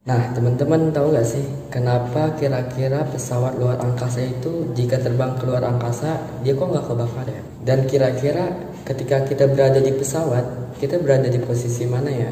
Nah, teman-teman tahu nggak sih kenapa kira-kira pesawat luar angkasa itu jika terbang ke luar angkasa dia kok nggak kebakar ya? Dan kira-kira ketika kita berada di pesawat, kita berada di posisi mana ya?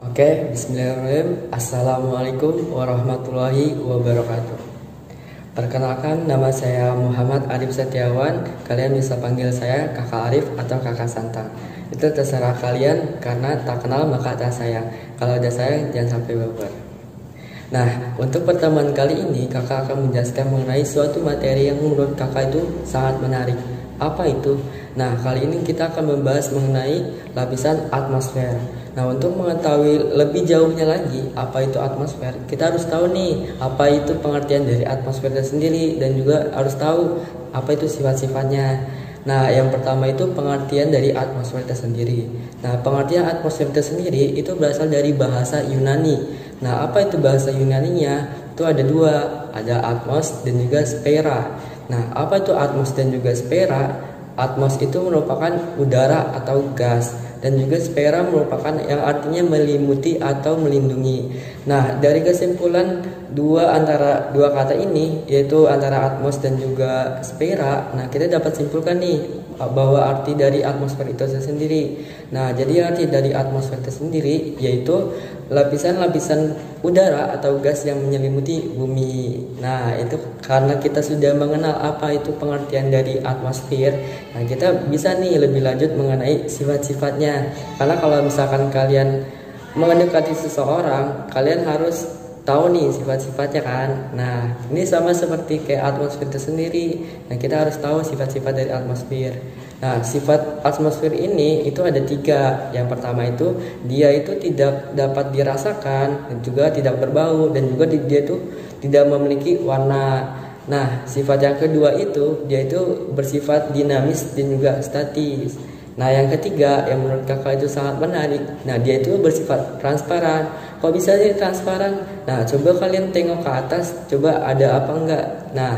Oke, bismillahirrahmanirrahim. Assalamualaikum warahmatullahi wabarakatuh. Perkenalkan, nama saya Muhammad Arif Setiawan. Kalian bisa panggil saya Kakak Arif atau Kakak Santa. Itu terserah kalian, karena tak kenal maka tak sayang. Kalau ada sayang, jangan sampai baper. Nah, untuk pertemuan kali ini kakak akan menjelaskan mengenai suatu materi yang menurut kakak itu sangat menarik. Apa itu? Nah, kali ini kita akan membahas mengenai lapisan atmosfer. Nah, untuk mengetahui lebih jauhnya lagi apa itu atmosfer, kita harus tahu nih apa itu pengertian dari atmosfer itu sendiri, dan juga harus tahu apa itu sifat-sifatnya. Nah, yang pertama itu pengertian dari atmosfer itu sendiri. Nah, pengertian atmosfer itu sendiri itu berasal dari bahasa Yunani. Nah, apa itu bahasa Yunaninya? Itu ada dua, ada atmos dan juga sfera. Nah, apa itu atmos dan juga sfera? Atmos itu merupakan udara atau gas, dan juga sfera merupakan yang artinya melimuti atau melindungi. Nah, dari kesimpulan dua kata ini, yaitu antara atmos dan juga sfera, nah kita dapat simpulkan nih bahwa arti dari atmosfer itu sendiri. Nah, jadi arti dari atmosfer itu sendiri yaitu lapisan-lapisan udara atau gas yang menyelimuti bumi. Nah, itu karena kita sudah mengenal apa itu pengertian dari atmosfer, nah kita bisa nih lebih lanjut mengenai sifat-sifatnya. Karena kalau misalkan kalian mendekati seseorang, kalian harus tahu nih sifat-sifatnya kan. Nah, ini sama seperti kayak atmosfer itu sendiri. Nah, kita harus tahu sifat-sifat dari atmosfer. Nah, sifat atmosfer ini itu ada tiga. Yang pertama itu dia itu tidak dapat dirasakan, dan juga tidak berbau, dan juga dia itu tidak memiliki warna. Nah, sifat yang kedua itu dia itu bersifat dinamis dan juga statis. Nah, yang ketiga yang menurut kakak itu sangat menarik. Nah, dia itu bersifat transparan. Kok bisa sih transparan? Nah, coba kalian tengok ke atas, coba ada apa enggak? Nah,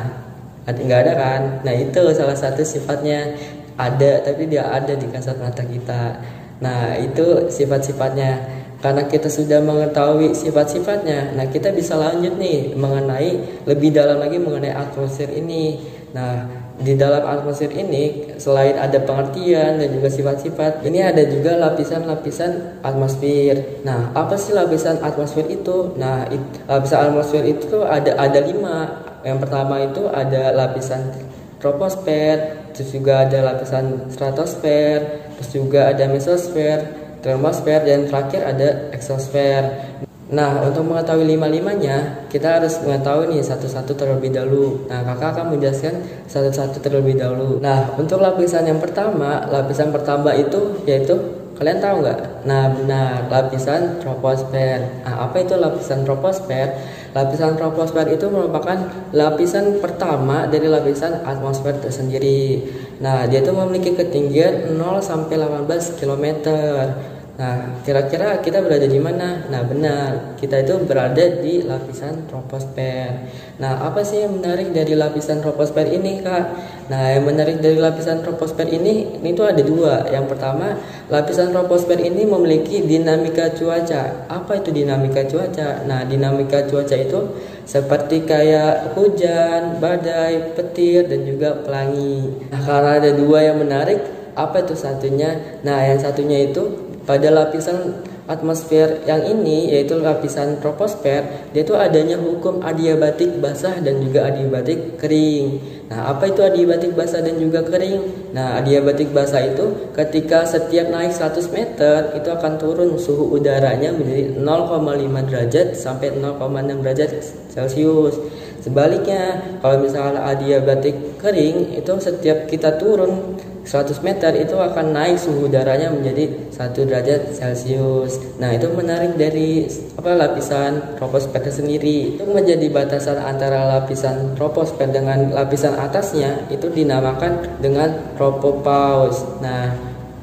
nggak ada kan? Nah, itu salah satu sifatnya. Ada, tapi dia ada di kasat mata kita. Nah, itu sifat-sifatnya. Karena kita sudah mengetahui sifat-sifatnya, nah kita bisa lanjut nih mengenai lebih dalam lagi mengenai atmosfer ini. Nah, di dalam atmosfer ini selain ada pengertian dan juga sifat-sifat, ini ada juga lapisan-lapisan atmosfer. Nah, apa sih lapisan atmosfer itu? Nah, lapisan atmosfer itu ada 5. Yang pertama itu ada lapisan troposfer, terus juga ada lapisan stratosfer, terus juga ada mesosfer, termosfer, dan terakhir ada eksosfer. Nah, untuk mengetahui lima-limanya, kita harus mengetahui nih satu-satu terlebih dahulu. Nah, kakak akan menjelaskan satu-satu terlebih dahulu. Nah, untuk lapisan pertama itu yaitu, kalian tahu nggak? Nah, benar, lapisan troposfer. Nah, apa itu lapisan troposfer? Lapisan troposfer itu merupakan lapisan pertama dari lapisan atmosfer tersendiri. Nah, dia itu memiliki ketinggian 0 sampai 18 km. Nah, kira-kira kita berada di mana? Nah, benar, kita itu berada di lapisan troposfer. Nah, apa sih yang menarik dari lapisan troposfer ini, Kak? Nah, yang menarik dari lapisan troposfer ini tuh ada dua. Yang pertama, lapisan troposfer ini memiliki dinamika cuaca. Apa itu dinamika cuaca? Nah, dinamika cuaca itu seperti kayak hujan, badai, petir, dan juga pelangi. Nah, karena ada dua yang menarik, apa itu satunya? Nah, yang satunya itu pada lapisan atmosfer yang ini, yaitu lapisan troposfer, dia itu adanya hukum adiabatik basah dan juga adiabatik kering. Nah, apa itu adiabatik basah dan juga kering? Nah, adiabatik basah itu ketika setiap naik 100 meter itu akan turun suhu udaranya menjadi 0,5 derajat sampai 0,6 derajat Celcius. Sebaliknya, kalau misalnya adiabatik kering itu setiap kita turun 100 meter itu akan naik suhu udaranya menjadi 1 derajat Celcius. Nah, itu menarik dari lapisan troposfer sendiri. Itu menjadi batasan antara lapisan troposfer dengan lapisan atasnya itu dinamakan dengan tropopause. Nah,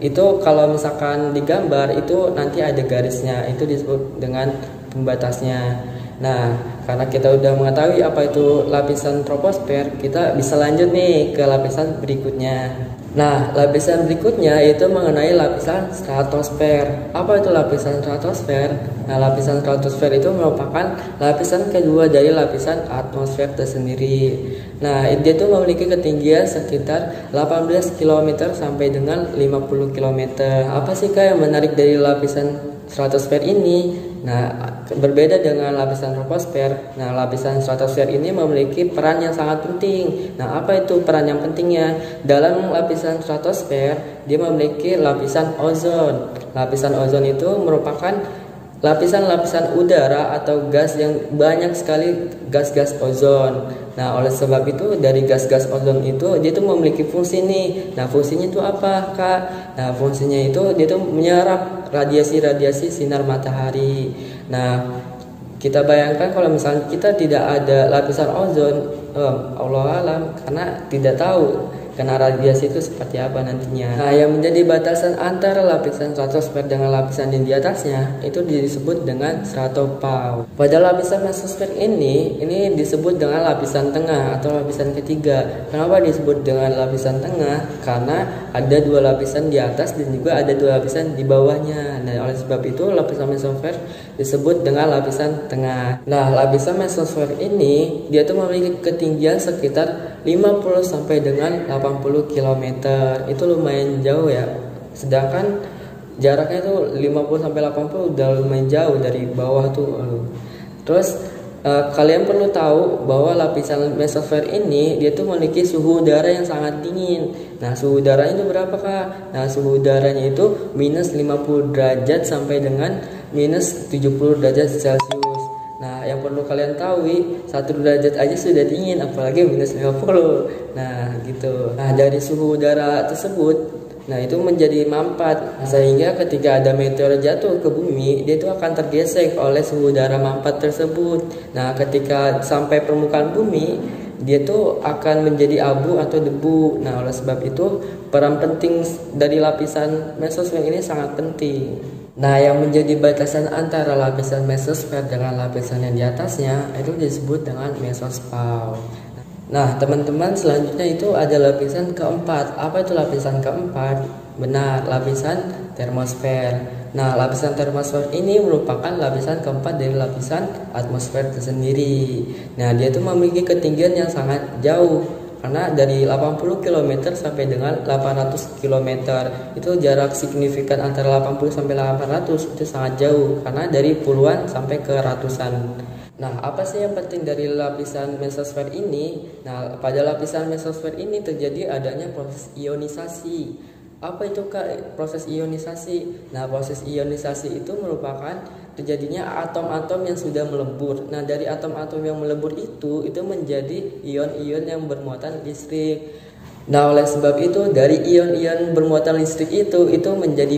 itu kalau misalkan digambar itu nanti ada garisnya, itu disebut dengan pembatasnya. Nah, karena kita udah mengetahui apa itu lapisan troposfer, kita bisa lanjut nih ke lapisan berikutnya. Nah, lapisan berikutnya itu mengenai lapisan stratosfer. Apa itu lapisan stratosfer? Nah, lapisan stratosfer itu merupakan lapisan kedua dari lapisan atmosfer tersendiri. Nah, dia itu memiliki ketinggian sekitar 18 km sampai dengan 50 km. Apa sih Kak yang menarik dari lapisan stratosfer ini? Nah, berbeda dengan lapisan troposfer. Nah, lapisan stratosfer ini memiliki peran yang sangat penting. Nah, apa itu peran yang pentingnya? Dalam lapisan stratosfer, dia memiliki lapisan ozon. Lapisan ozon itu merupakan lapisan-lapisan udara atau gas yang banyak sekali gas-gas ozon. Nah, oleh sebab itu dari gas-gas ozon itu dia tuh memiliki fungsi nih. Nah, fungsinya itu apa, Kak? Nah, fungsinya itu dia tuh menyerap radiasi-radiasi sinar matahari. Nah, kita bayangkan kalau misalnya kita tidak ada lapisan ozon, Allah alam, karena tidak tahu karena radiasi itu seperti apa nantinya. Nah, yang menjadi batasan antara lapisan stratosfer dengan lapisan yang di atasnya itu disebut dengan stratopause. Pada lapisan mesosfer ini disebut dengan lapisan tengah atau lapisan ketiga. Kenapa disebut dengan lapisan tengah? Karena ada dua lapisan di atas dan juga ada dua lapisan di bawahnya. Nah, oleh sebab itu lapisan mesosfer disebut dengan lapisan tengah. Nah, lapisan mesosfer ini dia tuh memiliki ketinggian sekitar 50 sampai dengan 80 km. Itu lumayan jauh ya. Sedangkan jaraknya itu 50 sampai 80 udah lumayan jauh dari bawah tuh. Terus kalian perlu tahu bahwa lapisan mesosfer ini dia tuh memiliki suhu udara yang sangat dingin. Nah, suhu udaranya itu berapa, Kak? Nah, suhu udaranya itu minus 50 derajat sampai dengan minus 70 derajat Celcius. Nah, yang perlu kalian tahu, 1 derajat aja sudah dingin, apalagi minus 50. Nah, gitu. Nah, dari suhu udara tersebut, nah itu menjadi mampat. Sehingga ketika ada meteor jatuh ke bumi, dia itu akan tergesek oleh suhu udara mampat tersebut. Nah, ketika sampai permukaan bumi, dia tuh akan menjadi abu atau debu. Nah, oleh sebab itu, peran penting dari lapisan mesosfer ini sangat penting. Nah, yang menjadi batasan antara lapisan mesosfer dengan lapisan yang di atasnya itu disebut dengan mesopause. Nah, teman-teman, selanjutnya itu ada lapisan keempat. Apa itu lapisan keempat? Benar, lapisan termosfer. Nah, lapisan termosfer ini merupakan lapisan keempat dari lapisan atmosfer tersendiri. Nah, dia itu memiliki ketinggian yang sangat jauh. Karena dari 80 km sampai dengan 800 km itu jarak signifikan antara 80 sampai 800 itu sangat jauh, karena dari puluhan sampai ke ratusan. Nah, apa sih yang penting dari lapisan mesosfer ini? Nah, pada lapisan mesosfer ini terjadi adanya proses ionisasi. Apa itu, Kak, proses ionisasi? Nah, proses ionisasi itu merupakan terjadinya atom-atom yang sudah melebur. Nah, dari atom-atom yang melebur itu menjadi ion-ion yang bermuatan listrik. Nah, oleh sebab itu dari ion-ion bermuatan listrik itu menjadi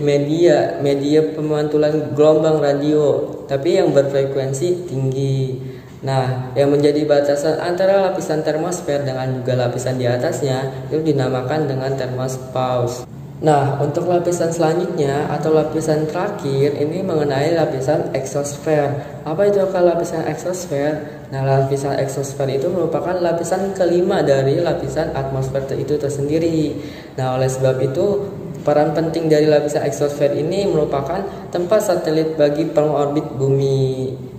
media pemantulan gelombang radio, tapi yang berfrekuensi tinggi. Nah, yang menjadi batasan antara lapisan termosfer dengan juga lapisan di atasnya itu dinamakan dengan termopause. Nah, untuk lapisan selanjutnya atau lapisan terakhir ini mengenai lapisan eksosfer. Apa itu lapisan eksosfer? Nah, lapisan eksosfer itu merupakan lapisan kelima dari lapisan atmosfer itu tersendiri. Nah, oleh sebab itu peran penting dari lapisan eksosfer ini merupakan tempat satelit bagi pengorbit bumi.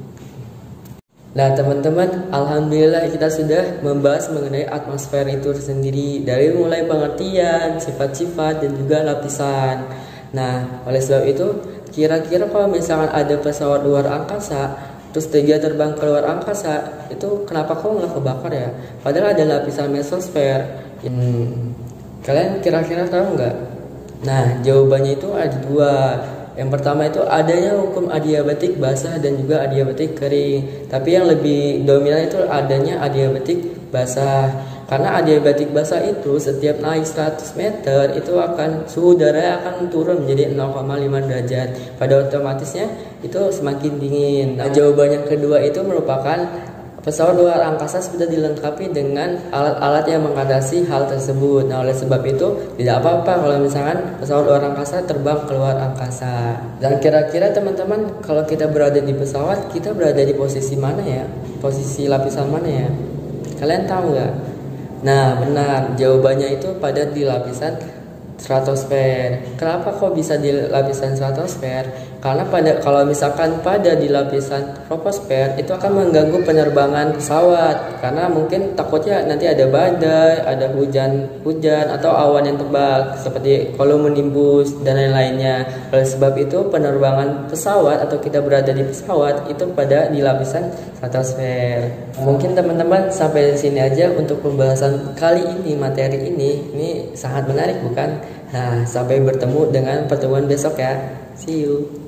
Nah, teman-teman, alhamdulillah kita sudah membahas mengenai atmosfer itu sendiri, dari mulai pengertian, sifat-sifat, dan juga lapisan. Nah, oleh sebab itu, kira-kira kalau misalkan ada pesawat luar angkasa, terus dia terbang ke luar angkasa, itu kenapa kok nggak kebakar ya? Padahal ada lapisan mesosfer. Kalian kira-kira tahu nggak? Nah, jawabannya itu ada dua. Yang pertama itu adanya hukum adiabatik basah dan juga adiabatik kering. Tapi yang lebih dominan itu adanya adiabatik basah. Karena adiabatik basah itu setiap naik 100 meter itu akan suhu udara akan turun menjadi 0,5 derajat. Pada otomatisnya itu semakin dingin. Nah, jawaban yang kedua itu merupakan Pesawat luar angkasa sudah dilengkapi dengan alat-alat yang mengatasi hal tersebut. Nah, oleh sebab itu tidak apa-apa kalau misalkan pesawat luar angkasa terbang keluar angkasa. Dan kira-kira teman-teman, kalau kita berada di pesawat, kita berada di posisi mana ya? Posisi lapisan mana ya? Kalian tahu nggak? Nah, benar. Jawabannya itu pada di lapisan stratosfer. Kenapa kok bisa di lapisan stratosfer? Karena kalau misalkan pada di lapisan troposfer itu akan mengganggu penerbangan pesawat, karena mungkin takutnya nanti ada badai, ada hujan atau awan yang tebal seperti cumulonimbus dan lain-lainnya. Oleh sebab itu penerbangan pesawat atau kita berada di pesawat itu pada di lapisan stratosfer. Mungkin teman-teman sampai di sini aja untuk pembahasan kali ini, materi ini sangat menarik bukan? Nah, sampai bertemu dengan pertemuan besok ya. See you.